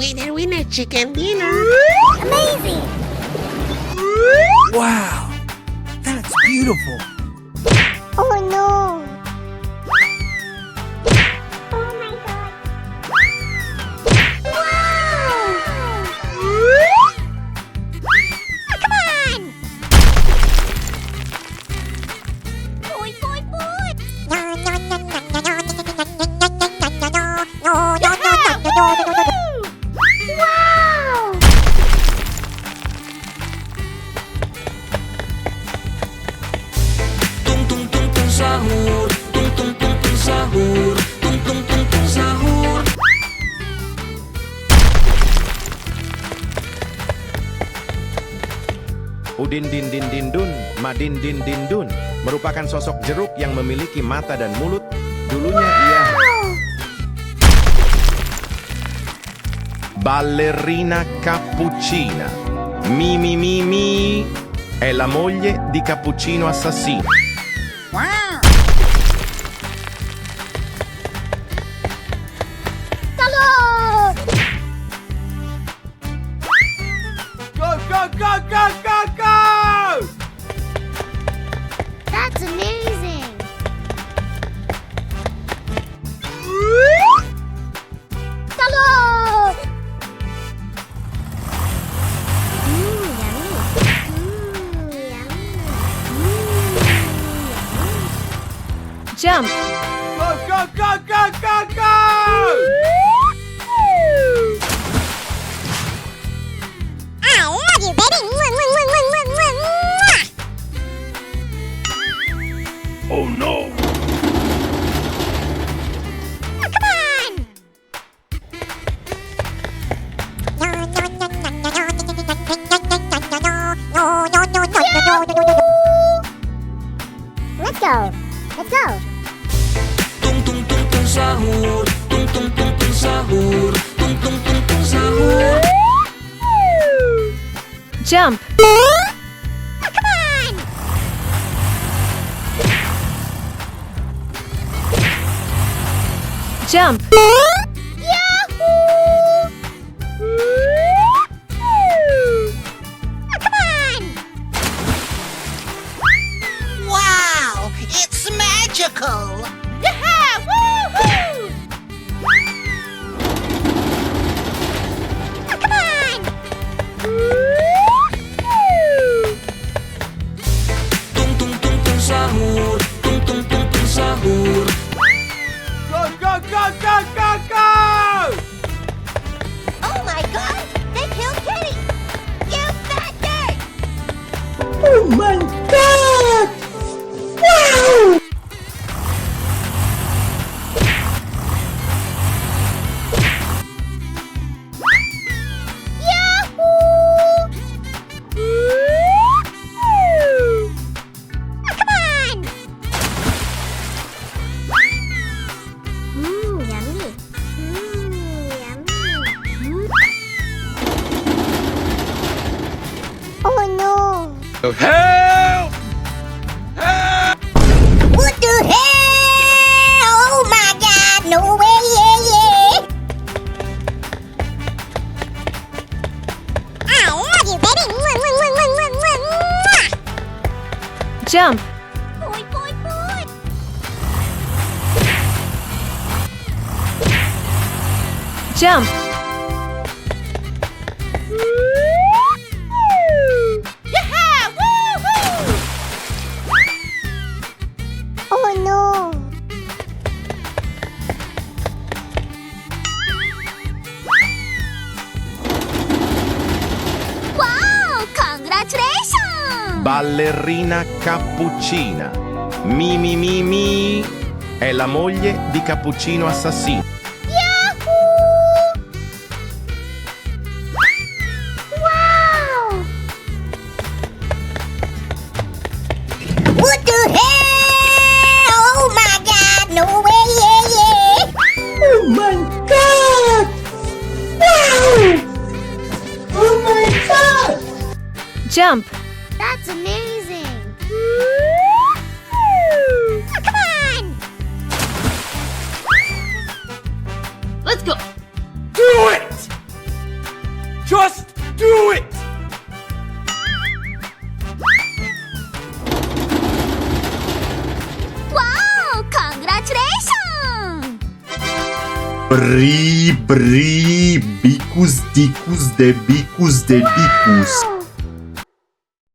Winner, winner, chicken dinner. Amazing! Wow! That's beautiful! Oh no! Oh my god! Wow! Come on! Boy, boy, boy! Wow! Tung tung tung tung sahur, tung tung tung tung sahur, tung tung tung tung sahur. Udin din din din dun, madin din din dun merupakan sosok jeruk yang memiliki mata dan mulut. Dulunya ia ballerina cappuccina. Mi mi mi mi è la moglie di Cappuccino Assassino. Hello! Go, go, go, go, go, go! That's amazing! Hello! Jump! Go, go, go, go, go, go! I love you, baby! Oh no! Come on! Let's go! Let's go! Tung tung tung tung sahur, tung tung tung tung sahur, tung tung tung tung sahur. Jump! Come on! Jump! Yahoo! Come on! Wow, it's magical. Yeah! Woohoo! Come on! Tung tung tung tung sahur, tung tung tung tung sahur. Go, go, go, go, go, go! Oh my god! They killed Kitty! You bastard! Oh my God! Wow! Yahoo! Come on! Yummy. Yummy. Oh no! Help! What the hell? Oh my god! No way! Yeah! I love you, baby! Jump! Boy, boy, boy! Jump! Yeah! Woohoo! Oh no! Wow! Congratulations! Ballerina cappuccina. Mi mi mi mi è la moglie di Cappuccino Assassino. Yahoo! Wow! What the hell? Oh my god! No way! Yeah! Oh my God! Wow! Oh my God! Jump! That's amazing! Come on! Let's go! Do it! Just do it! Wow! Congratulations! Bri, bri, bicus, dicus, de bicus, de dicus.